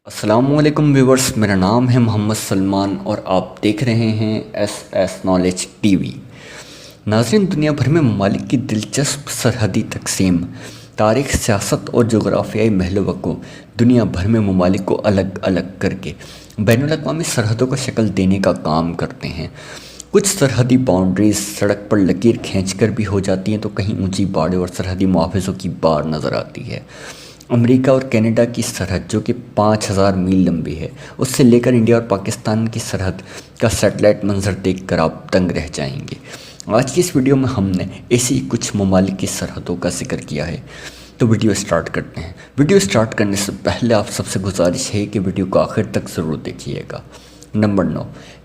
السلام علیکم ویورز، میرا نام ہے محمد سلمان اور آپ دیکھ رہے ہیں S S knowledge T V. ناظرین، دنیا بھر میں ممالک کی دلچسپ سرحدی تقسیم، تاریخ، سیاست اور جغرافیائی محل وقوع دنیا بھر میں ممالک کو الگ الگ کر کے بین الاقوامی سرحدوں کو شکل دینے کا کام کرتے ہیں۔ کچھ سرحدی باؤنڈریز سڑک پر لکیر کھینچ کر بھی ہو جاتی ہیں تو کہیں اونچی پہاڑیوں اور سرحدی محافظوں کی بار نظر آتی ہے۔ امریکہ اور کینیڈا کی سرحد جو کہ 5000 میل لمبی ہے، اس سے لے کر انڈیا اور پاکستان کی سرحد کا سیٹلائٹ منظر دیکھ کر آپ دنگ رہ جائیں گے۔ آج کی اس ویڈیو میں ہم نے ایسی کچھ ممالک کی سرحدوں کا ذکر کیا ہے، تو ویڈیو سٹارٹ کرتے ہیں۔ ویڈیو سٹارٹ کرنے سے پہلے آپ سب سے گزارش ہے کہ ویڈیو کو آخر تک ضرور دیکھیے گا۔ نمبر 9،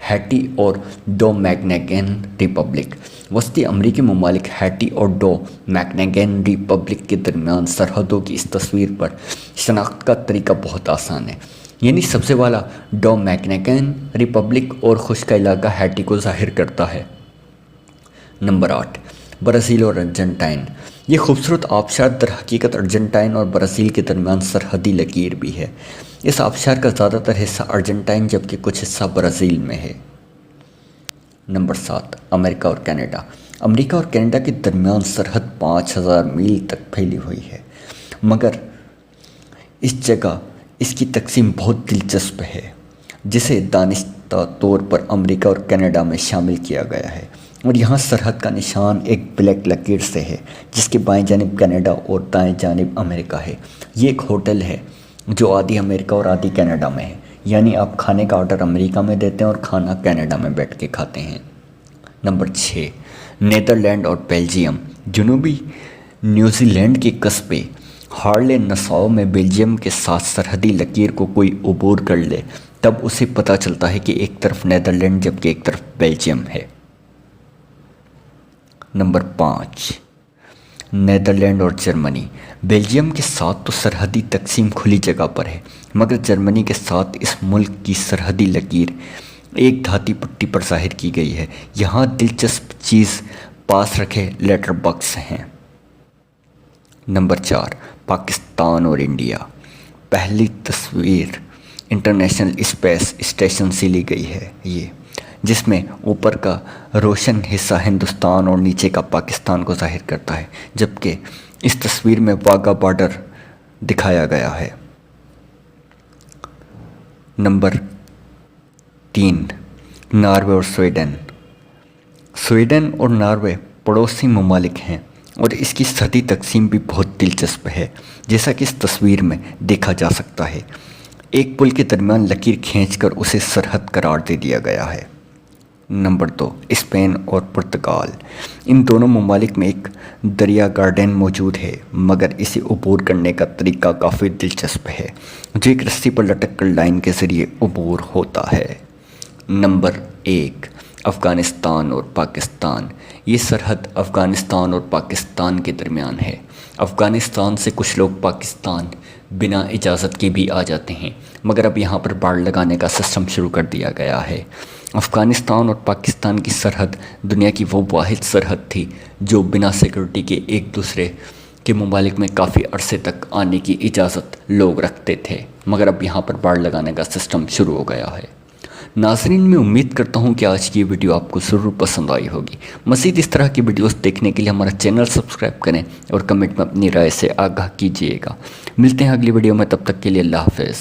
ہیٹی اور ڈومینیکن ریپبلک۔ وسطی امریکی ممالک ہیٹی اور ڈومینیکن ریپبلک کے درمیان سرحدوں کی اس تصویر پر شناخت کا طریقہ بہت آسان ہے، یعنی سب سے والا ڈومینیکن ریپبلک اور خشک علاقہ ہیٹی کو ظاہر کرتا ہے۔ نمبر 8، برازیل اور ارجنٹائن۔ یہ خوبصورت آبشار در حقیقت ارجنٹائن اور برازیل کے درمیان سرحدی لکیر بھی ہے۔ اس آبشار کا زیادہ تر حصہ ارجنٹائن جبکہ کچھ حصہ برازیل میں ہے۔ نمبر 7، امریکہ اور کینیڈا۔ امریکہ اور کینیڈا کے درمیان سرحد 5000 میل تک پھیلی ہوئی ہے، مگر اس جگہ اس کی تقسیم بہت دلچسپ ہے، جسے دانستہ طور پر امریکہ اور کینیڈا میں شامل کیا گیا ہے، اور یہاں سرحد کا نشان ایک بلیک لکیر سے ہے جس کے بائیں جانب کینیڈا اور دائیں جانب امریکہ ہے۔ یہ ایک ہوٹل ہے جو آدھی امریکہ اور آدھی کینیڈا میں ہے، یعنی آپ کھانے کا آرڈر امریکہ میں دیتے ہیں اور کھانا کینیڈا میں بیٹھ کے کھاتے ہیں۔ نمبر 6، نیدرلینڈ اور بیلجیم۔ جنوبی نیوزی لینڈ کے قصبے ہارلے نساؤ میں بیلجیم کے ساتھ سرحدی لکیر کو کوئی عبور کر لے تب اسے پتہ چلتا ہے کہ ایک طرف نیدرلینڈ جبکہ ایک طرف بیلجیم ہے۔ نمبر 5، نیدرلینڈ اور جرمنی۔ بیلجیم کے ساتھ تو سرحدی تقسیم کھلی جگہ پر ہے، مگر جرمنی کے ساتھ اس ملک کی سرحدی لکیر ایک دھاتی پٹی پر ظاہر کی گئی ہے۔ یہاں دلچسپ چیز پاس رکھے لیٹر باکس ہیں۔ نمبر 4، پاکستان اور انڈیا۔ پہلی تصویر انٹرنیشنل اسپیس اسٹیشن سے لی گئی ہے، جس میں اوپر کا روشن حصہ ہندوستان اور نیچے کا پاکستان کو ظاہر کرتا ہے، جبکہ اس تصویر میں واگا بارڈر دکھایا گیا ہے۔ نمبر 3، ناروے اور سویڈن۔ سویڈن اور ناروے پڑوسی ممالک ہیں اور اس کی سرحدی تقسیم بھی بہت دلچسپ ہے، جیسا کہ اس تصویر میں دیکھا جا سکتا ہے۔ ایک پل کے درمیان لکیر کھینچ کر اسے سرحد قرار دے دیا گیا ہے۔ نمبر 2، اسپین اور پرتگال۔ ان دونوں ممالک میں ایک دریا گارڈن موجود ہے، مگر اسے عبور کرنے کا طریقہ کافی دلچسپ ہے، جو ایک رسی پر لٹک کر لائن کے ذریعے عبور ہوتا ہے۔ نمبر 1، افغانستان اور پاکستان۔ یہ سرحد افغانستان اور پاکستان کے درمیان ہے۔ افغانستان سے کچھ لوگ پاکستان بنا اجازت کے بھی آ جاتے ہیں، مگر اب یہاں پر باڑ لگانے کا سسٹم شروع کر دیا گیا ہے۔ افغانستان اور پاکستان کی سرحد دنیا کی وہ واحد سرحد تھی جو بنا سیکورٹی کے ایک دوسرے کے ممالک میں کافی عرصے تک آنے کی اجازت لوگ رکھتے تھے، مگر اب یہاں پر باڑ لگانے کا سسٹم شروع ہو گیا ہے۔ ناظرین، میں امید کرتا ہوں کہ آج کی یہ ویڈیو آپ کو ضرور پسند آئی ہوگی۔ مزید اس طرح کی ویڈیوز دیکھنے کے لیے ہمارا چینل سبسکرائب کریں اور کمنٹ میں اپنی رائے سے آگاہ کیجیے گا۔ ملتے ہیں اگلی ویڈیو میں، تب تک کے لیے اللہ حافظ۔